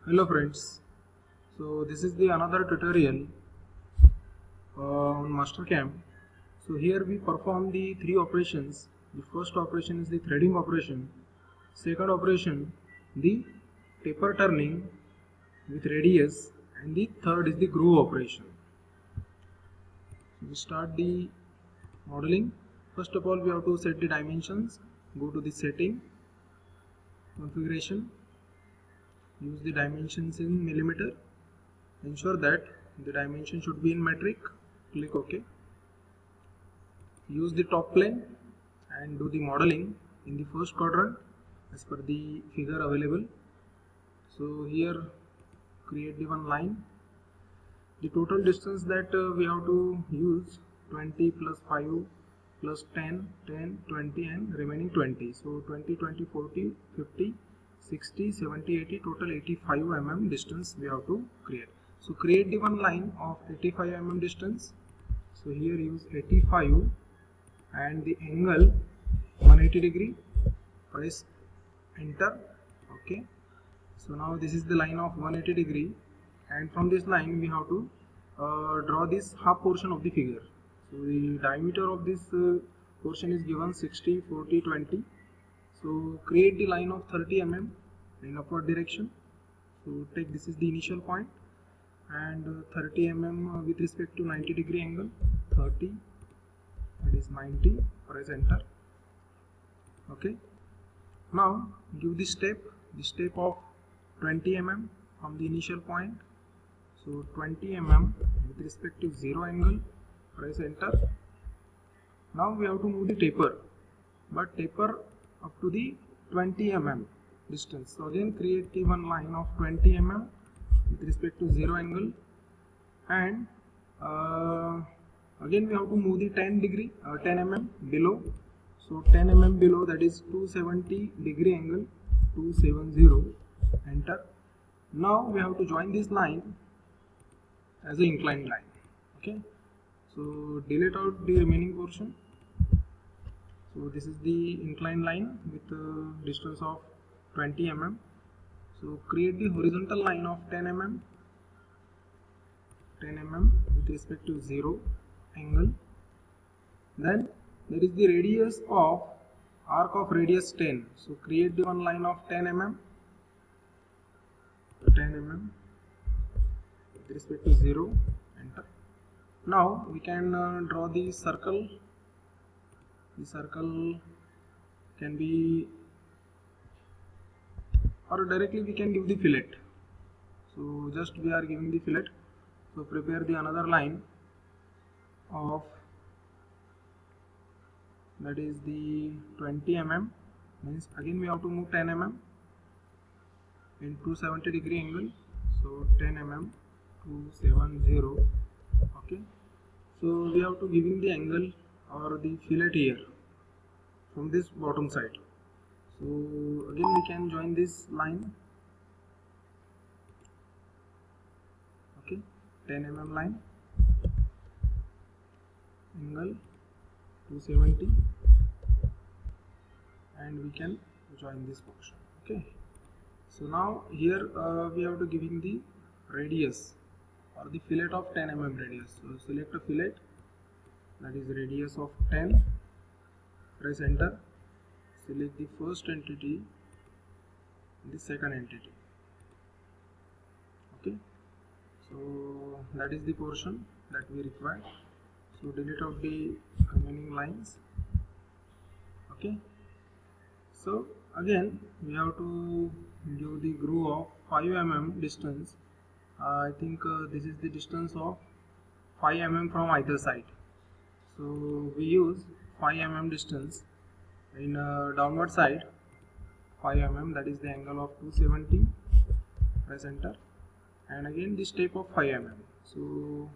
Hello friends, so this is the another tutorial on Mastercam. So here we perform the three operations. The first operation is the threading operation, second operation the taper turning with radius, and the third is the groove operation. So we start the modeling. First of all we have to set the dimensions. Go to the setting, configuration, use the dimensions in millimeter. Ensure that the dimension should be in metric. Click OK. Use the top plane and do the modeling in the first quadrant as per the figure available. So here create the one line. The total distance that we have to use 20 plus 5 plus 10, 10, 20 and remaining 20. So 20, 20, 40, 50, 60, 70, 80, total 85 mm distance we have to create. So create the one line of 85 mm distance. So here use 85 and the angle 180 degree. Press enter. Okay. So now this is the line of 180 degree, and from this line we have to draw this half portion of the figure. So the diameter of this portion is given 60, 40, 20. So create the line of 30 mm in upward direction. So take this is the initial point, and 30 mm with respect to 90 degree angle. 30, that is 90. Press enter. Okay. Now give the step of 20 mm from the initial point. So 20 mm with respect to 0 angle. Press enter. Now we have to move the taper, but taper up to the 20 mm distance. So again create the one line of 20 mm with respect to 0 angle, and again we have to move the 10 mm below. So 10 mm below, that is 270 degree angle, 270. Enter. Now we have to join this line as an inclined line. Okay. So delete out the remaining portion. So this is the inclined line with a distance of 20 mm. So create the horizontal line of 10 mm with respect to 0 angle. Then there is the radius of arc of radius 10. So create the one line of 10 mm with respect to 0. Enter. Now we can draw the circle. The circle can be, or directly we can give the fillet. So just we are giving the fillet. So prepare the another line of, that is the 20 mm, means again we have to move 10 mm in 270 degree angle. So 10 mm 270. Okay. So we have to giving the angle or the fillet here from this bottom side. So again we can join this line. Okay, 10 mm line, angle 270, and we can join this portion. Okay. So now here we have to giving the radius or the fillet of 10 mm radius. So select a fillet, that is radius of 10. Press enter. Select the first entity, the second entity. Okay. So that is the portion that we require. So delete out the remaining lines. Okay. So again we have to give the groove of 5 mm distance. I think this is the distance of 5 mm from either side. So we use 5 mm distance in downward side, 5 mm, that is the angle of 270. Press enter. And again the step of 5 mm. So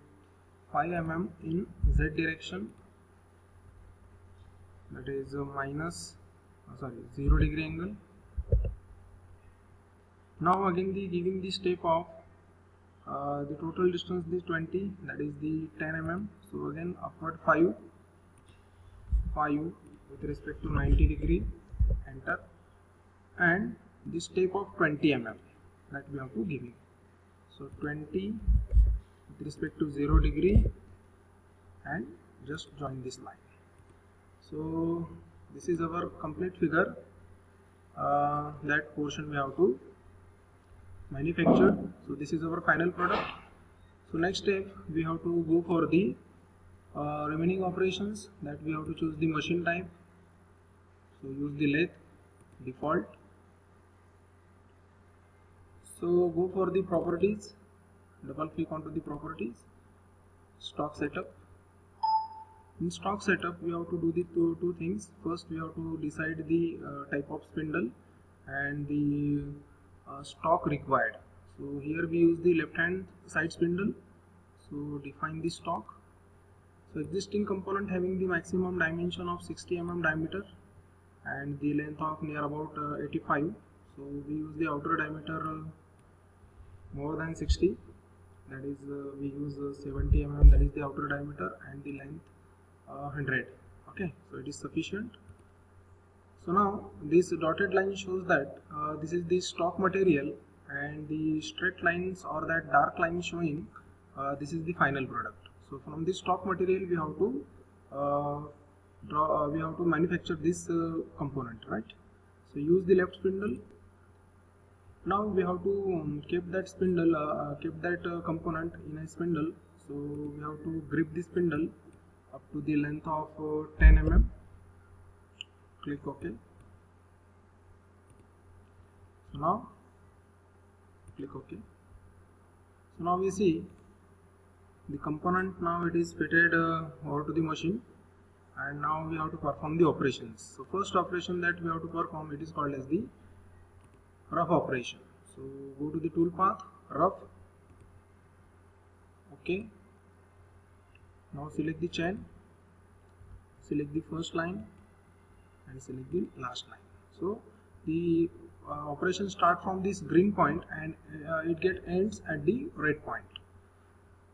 5 mm in z direction, that is 0 degree angle. Now again the giving the step of the total distance is 20, that is the 10 mm. So again upward 5 with respect to 90 degree. Enter. And the step of 20 mm. that we have to give it. So 20 with respect to 0 degree and just join this line. So this is our complete figure. That portion we have to manufacture. So this is our final product. So next step we have to go for the remaining operations, that we have to choose the machine type. So use the lathe default. So go for the properties, double click onto the properties, stock setup. In stock setup we have to do the two things. First we have to decide the type of spindle and the stock required. So here we use the left hand side spindle. So define the stock. So existing component having the maximum dimension of 60 mm diameter and the length of near about 85. So we use the outer diameter more than 60, that is we use 70 mm, that is the outer diameter, and the length 100. Okay, so it is sufficient. So now this dotted line shows that this is the stock material, and the straight lines or that dark line showing this is the final product. So from this stock material we have to we have to manufacture this component, right? So use the left spindle. Now we have to keep that spindle, keep that component in a spindle. So we have to grip the spindle up to the length of 10 mm. Click OK. So now click OK. So now we see the component, now it is fitted over to the machine, and now we have to perform the operations. So first operation that we have to perform, it is called as the rough operation. So go to the tool path, rough. Okay. Now select the chain, select the first line and select the last line. So the operation start from this green point and it ends at the red point.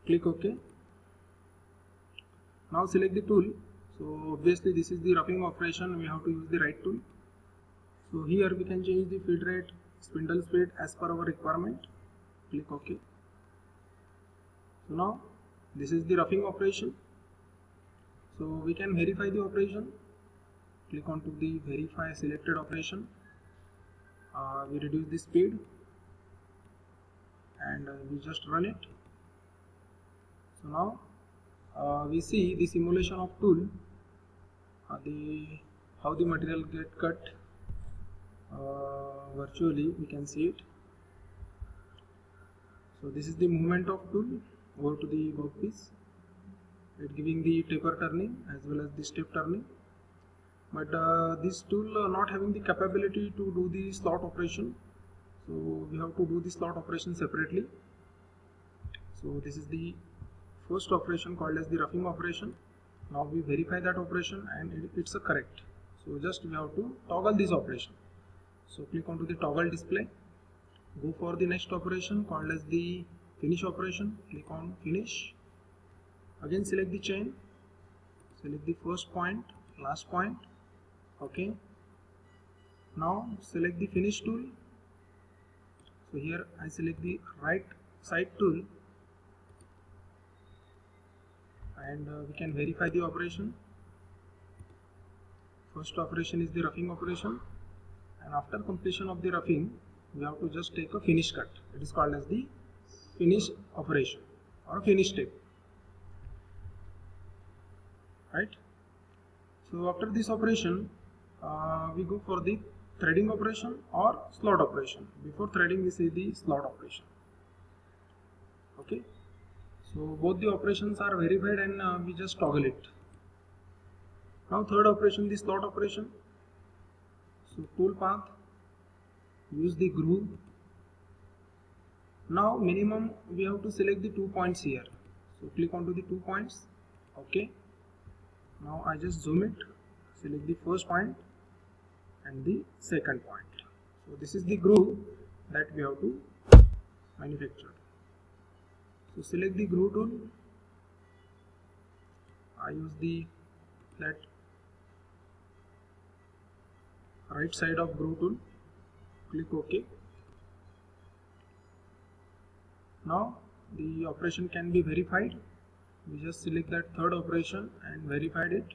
Click OK. Now select the tool. So obviously this is the roughing operation, we have to use the right tool. So here we can change the feed rate, spindle speed as per our requirement. Click OK. So now this is the roughing operation. So we can verify the operation. Click onto the verify selected operation. We reduce the speed and we just run it. So now we see the simulation of tool, how the material get cut virtually, we can see it. So this is the movement of tool over to the workpiece, it giving the taper turning as well as the step turning. But this tool not having the capability to do the slot operation, so we have to do the slot operation separately. So this is the first operation called as the roughing operation. Now we verify that operation and it's a correct. So just we have to toggle this operation. So click onto the toggle display, go for the next operation called as the finish operation. Click on finish. Again select the chain, select the first point, last point. Okay. Now select the finish tool. So here I select the right side tool and we can verify the operation. First operation is the roughing operation, and after completion of the roughing we have to just take a finish cut. It is called as the finish operation or finish step, right? So after this operation we go for the threading operation or slot operation. Before threading we see the slot operation. Okay, so both the operations are verified and we just toggle it. Now third operation, the slot operation. So tool path, use the groove. Now minimum we have to select the 2 points here. So click onto the 2 points. Okay. Now I just zoom it, select the first point and the second point. So this is the groove that we have to manufacture. So select the groove tool. I use that right side of groove tool. Click OK. Now the operation can be verified. We just select that third operation and verified it.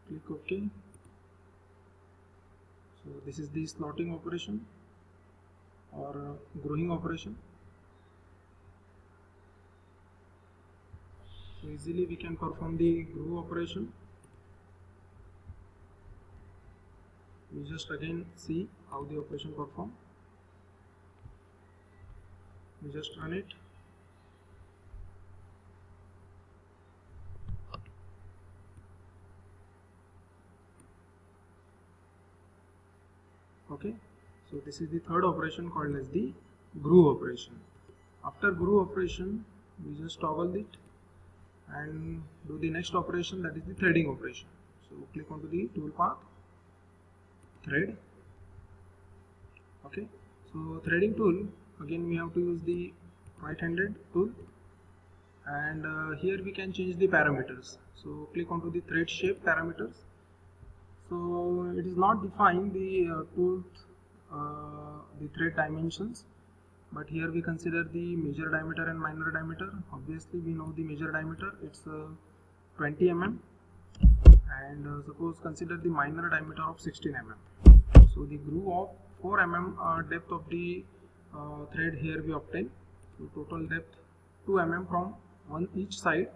Click OK. So this is the slotting operation or growing operation. So easily we can perform the grow operation. We just again see how the operation perform. We just run it. Okay, so this is the third operation called as the grow operation. After grow operation, we just toggle it and do the next operation, that is the threading operation. So click onto the toolpath, thread. Okay, so threading tool, again we have to use the right-handed tool, and here we can change the parameters. So click onto the thread shape parameters. So it is not defined the the thread dimensions, but here we consider the major diameter and minor diameter. Obviously we know the major diameter, it's 20 mm, and suppose consider the minor diameter of 16 mm. So the groove of 4 mm depth of the thread here we obtain. So total depth 2 mm from each side.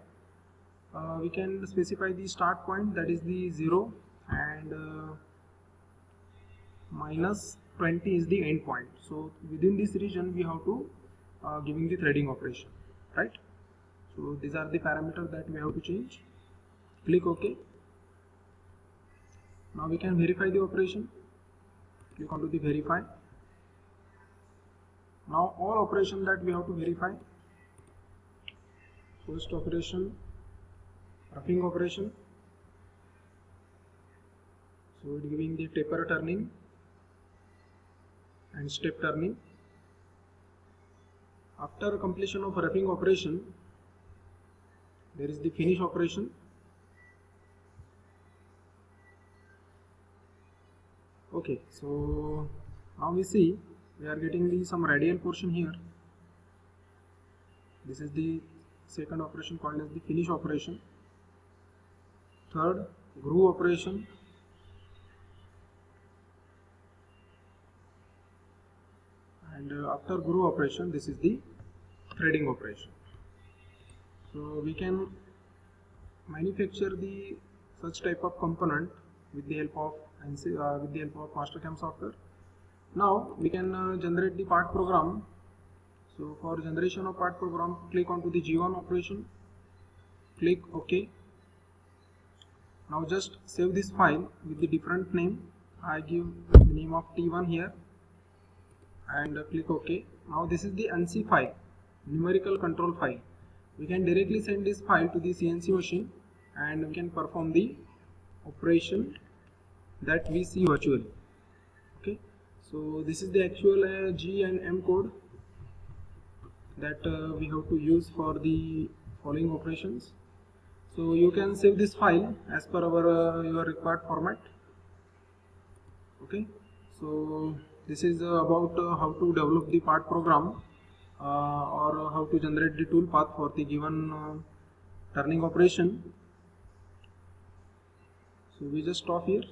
We can specify the start point, that is the 0, and minus 20 is the end point. So within this region we have to giving the threading operation, right? So these are the parameters that we have to change. Click OK. Now we can verify the operation. Click onto the verify. Now all operations that we have to verify. First operation, roughing operation. So it giving the taper turning and step turning. After completion of roughing operation, there is the finish operation. Okay, so now we see we are getting some radial portion here. This is the second operation called as the finish operation. Third, groove operation. And after groove operation, this is the threading operation. So we can manufacture the such type of component with the help of Mastercam software. Now we can generate the part program. So for generation of part program, click onto the G1 operation, click OK. Now just save this file with the different name. I give the name of T1 here and click OK. Now this is the ANSI file, numerical control file. We can directly send this file to the CNC machine and we can perform the operation that we see virtually. Okay, so this is the actual G and M code that we have to use for the following operations. So you can save this file as per your required format. Okay, so this is about how to develop the part program or how to generate the tool path for the given turning operation. So we just stop here.